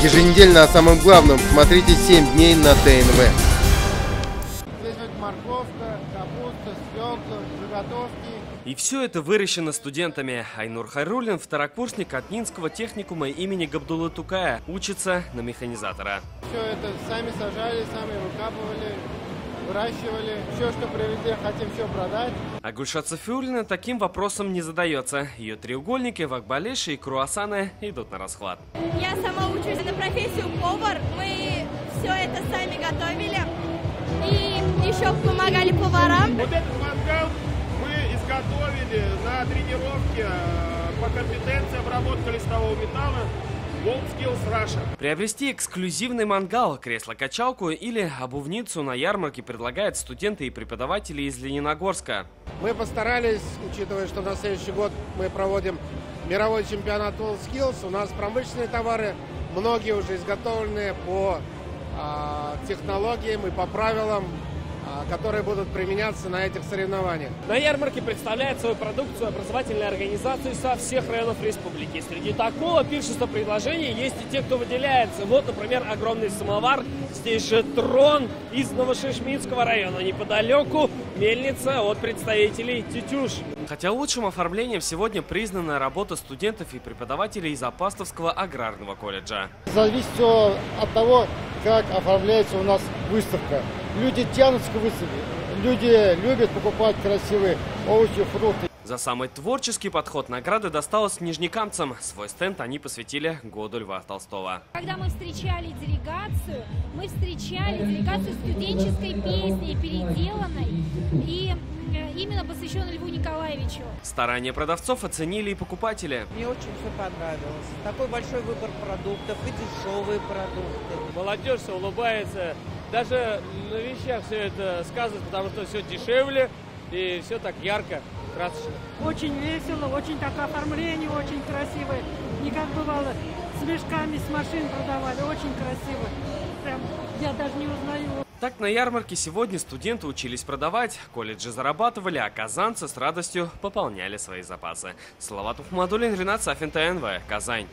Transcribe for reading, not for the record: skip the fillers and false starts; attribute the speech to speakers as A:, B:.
A: Еженедельно о самом главном смотрите 7 дней на ТНВ.
B: Здесь вот морковка, капуста, свекла, заготовки.
C: И все это выращено студентами. Айнур Хайруллин, второкурсник Атнинского техникума имени Габдуллы Тукая, учится на механизатора.
B: Все это сами сажали, сами выкапывали, выращивали. Все, что привезли, хотим все продать.
C: А Гульшат Сафиуллина таким вопросом не задается. Ее треугольники, вакбалеши и круассаны идут на расхват.
D: Я сама учусь на профессию повар. Мы все это сами готовили. И еще помогали поварам.
E: Вот этот мангал мы изготовили на тренировке по компетенции обработки листового металла WorldSkills Russia.
C: Приобрести эксклюзивный мангал, кресло-качалку или обувницу на ярмарке предлагают студенты и преподаватели из Лениногорска.
B: Мы постарались, учитывая, что на следующий год мы проводим мировой чемпионат WorldSkills. У нас промышленные товары, многие уже изготовлены по технологиям и по правилам, которые будут применяться на этих соревнованиях.
F: На ярмарке представляет свою продукцию образовательные организации со всех районов республики. Среди такого пиршества предложений есть и те, кто выделяется. Вот, например, огромный самовар. Здесь же трон из Новошишминского района. Неподалеку мельница от представителей «Тетюш».
C: Хотя лучшим оформлением сегодня признана работа студентов и преподавателей из Апастовского аграрного колледжа.
G: Зависит все от того, как оформляется у нас выставка. Люди тянутся к выставке, люди любят покупать красивые овощи, фрукты.
C: За самый творческий подход награды досталось нижнекамцам. Свой стенд они посвятили году Льва Толстого.
H: Когда мы встречали делегацию студенческой песни, переделанной и именно посвященной Льву Николаевичу.
C: Старания продавцов оценили и покупатели.
I: Мне очень все понравилось. Такой большой выбор продуктов и дешевые продукты.
F: Молодежь все улыбается. Даже на вещах все это сказывается, потому что все дешевле и все так ярко, красочно.
J: Очень весело, очень так оформление, очень красивое. Не как бывало, с мешками с машин продавали, очень красиво. Прям я даже не узнаю.
C: Так на ярмарке сегодня студенты учились продавать, колледжи зарабатывали, а казанцы с радостью пополняли свои запасы. Салават Ухмадуллин, Ренат Сафин, ТНВ, Казань.